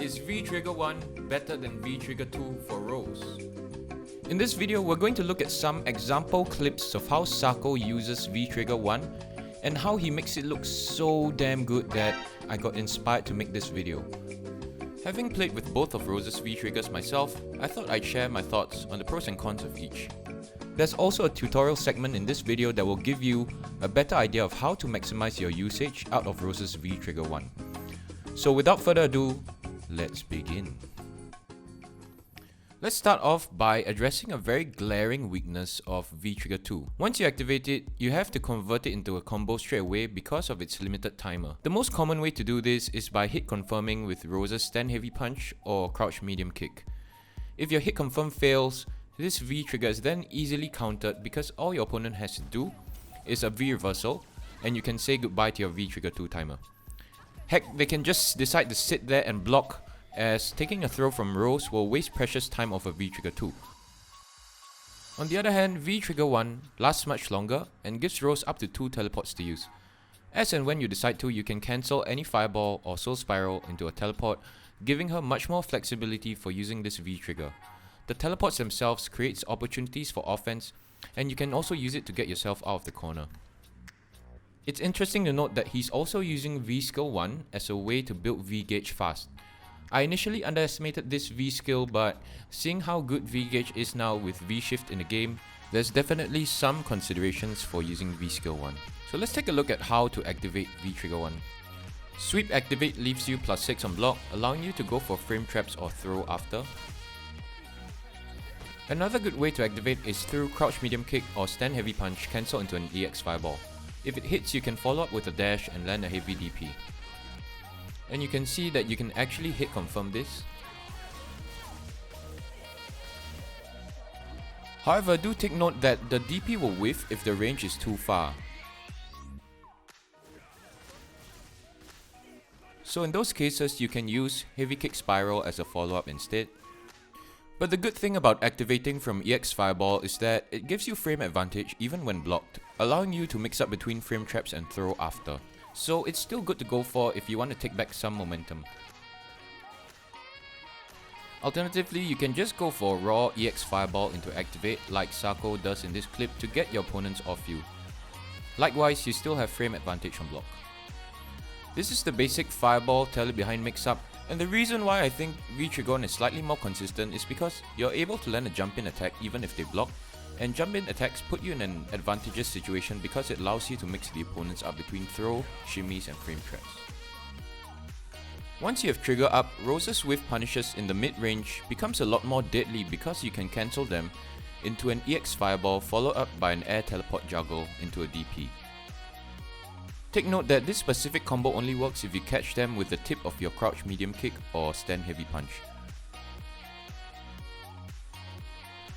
Is V-Trigger 1 better than V-Trigger 2 for Rose? In this video, we're going to look at some example clips of how Sako uses V-Trigger 1 and how he makes it look so damn good that I got inspired to make this video. Having played with both of Rose's V-Triggers myself, I thought I'd share my thoughts on the pros and cons of each. There's also a tutorial segment in this video that will give you a better idea of how to maximize your usage out of Rose's V-Trigger 1. So without further ado, let's begin. Let's start off by addressing a very glaring weakness of V-Trigger 2. Once you activate it, you have to convert it into a combo straight away because of its limited timer. The most common way to do this is by hit confirming with Rose's stand heavy punch or crouch medium kick. If your hit confirm fails, this V-Trigger is then easily countered because all your opponent has to do is a V-reversal and you can say goodbye to your V-Trigger 2 timer. Heck, they can just decide to sit there and block, as taking a throw from Rose will waste precious time of a V-Trigger 2. On the other hand, V-Trigger 1 lasts much longer and gives Rose up to 2 teleports to use. As and when you decide to, you can cancel any fireball or soul spiral into a teleport, giving her much more flexibility for using this V-Trigger. The teleports themselves creates opportunities for offense, and you can also use it to get yourself out of the corner. It's interesting to note that he's also using V-Skill 1 as a way to build V-Gauge fast. I initially underestimated this V-Skill, but seeing how good V-Gauge is now with V-Shift in the game, there's definitely some considerations for using V-Skill 1. So let's take a look at how to activate V-Trigger 1. Sweep Activate leaves you +6 on block, allowing you to go for frame traps or throw after. Another good way to activate is through crouch medium kick or stand heavy punch cancel into an EX fireball. If it hits, you can follow up with a dash and land a heavy DP. And you can see that you can actually hit confirm this. However, do take note that the DP will whiff if the range is too far. So in those cases, you can use heavy kick spiral as a follow-up instead. But the good thing about activating from EX Fireball is that it gives you frame advantage even when blocked, allowing you to mix up between frame traps and throw after. So it's still good to go for if you want to take back some momentum. Alternatively, you can just go for raw EX Fireball into activate like Sako does in this clip to get your opponents off you. Likewise, you still have frame advantage on block. This is the basic Fireball tele behind mix-up, and the reason why I think V-Trigger 1 is slightly more consistent is because you're able to land a jump-in attack even if they block, and jump-in attacks put you in an advantageous situation because it allows you to mix the opponents up between throw, shimmies and frame traps. Once you have trigger up, Rose's whiff punishes in the mid-range becomes a lot more deadly because you can cancel them into an EX Fireball followed up by an air teleport juggle into a DP. Take note that this specific combo only works if you catch them with the tip of your crouch medium kick or stand heavy punch.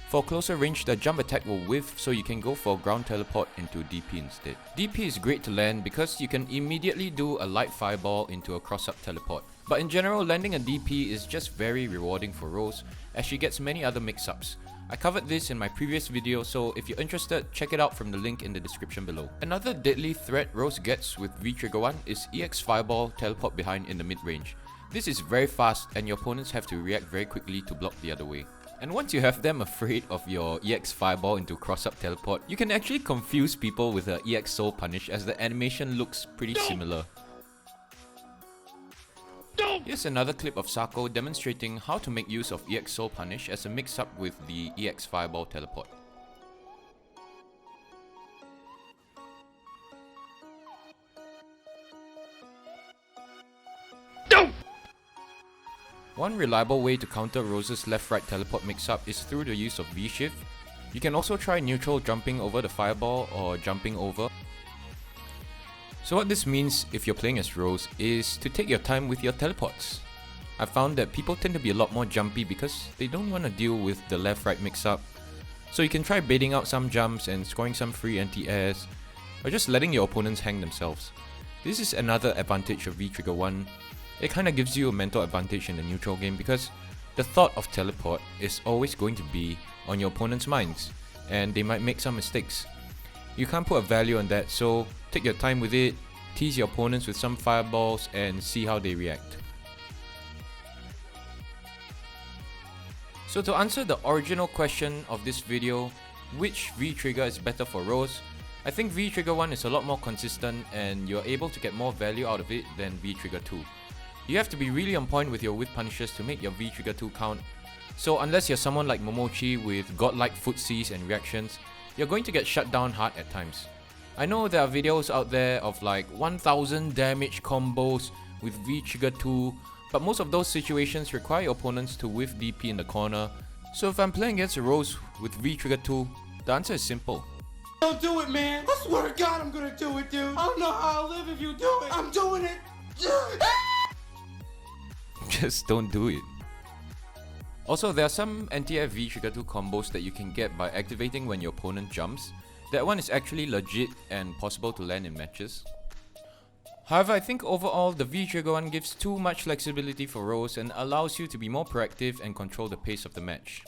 For closer range, the jump attack will whiff, so you can go for ground teleport into DP instead. DP is great to land because you can immediately do a light fireball into a crossup teleport. But in general, landing a DP is just very rewarding for Rose as she gets many other mix-ups. I covered this in my previous video, so if you're interested, check it out from the link in the description below. Another deadly threat Rose gets with V-Trigger 1 is EX Fireball teleport behind in the mid-range. This is very fast and your opponents have to react very quickly to block the other way. And once you have them afraid of your EX Fireball into crossup teleport, you can actually confuse people with a EX Soul Punish as the animation looks pretty similar. Here's another clip of Sako demonstrating how to make use of EX Soul Punish as a mix-up with the EX Fireball teleport. One reliable way to counter Rose's left-right teleport mix-up is through the use of V-Shift. You can also try neutral jumping over the fireball or jumping over. So what this means if you're playing as Rose is to take your time with your teleports. I found that people tend to be a lot more jumpy because they don't want to deal with the left-right mix-up. So you can try baiting out some jumps and scoring some free anti-airs, or just letting your opponents hang themselves. This is another advantage of V-Trigger 1. It kinda gives you a mental advantage in the neutral game because the thought of teleport is always going to be on your opponent's minds, and they might make some mistakes. You can't put a value on that, so take your time with it, tease your opponents with some fireballs and see how they react. So to answer the original question of this video, which V trigger is better for Rose, I think V trigger 1 is a lot more consistent and you're able to get more value out of it than V trigger 2. You have to be really on point with your whip punishes to make your V trigger 2 count. So unless you're someone like Momochi with godlike footsies and reactions, you're going to get shut down hard at times. I know there are videos out there of like 1000 damage combos with V trigger 2, but most of those situations require your opponents to whiff DP in the corner. So if I'm playing against a Rose with V trigger 2, the answer is simple. Don't do it, man. I swear to God I'm gonna do it, dude. I don't know how I'll live if you do it. I'm doing it. Just don't do it. Also, there are some anti-air V trigger 2 combos that you can get by activating when your opponent jumps. That one is actually legit and possible to land in matches. However, I think overall the V trigger 1 gives too much flexibility for Rose and allows you to be more proactive and control the pace of the match.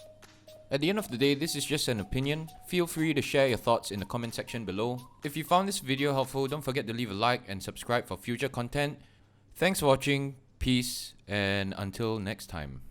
At the end of the day, this is just an opinion. Feel free to share your thoughts in the comment section below. If you found this video helpful, don't forget to leave a like and subscribe for future content. Thanks for watching, peace, and until next time.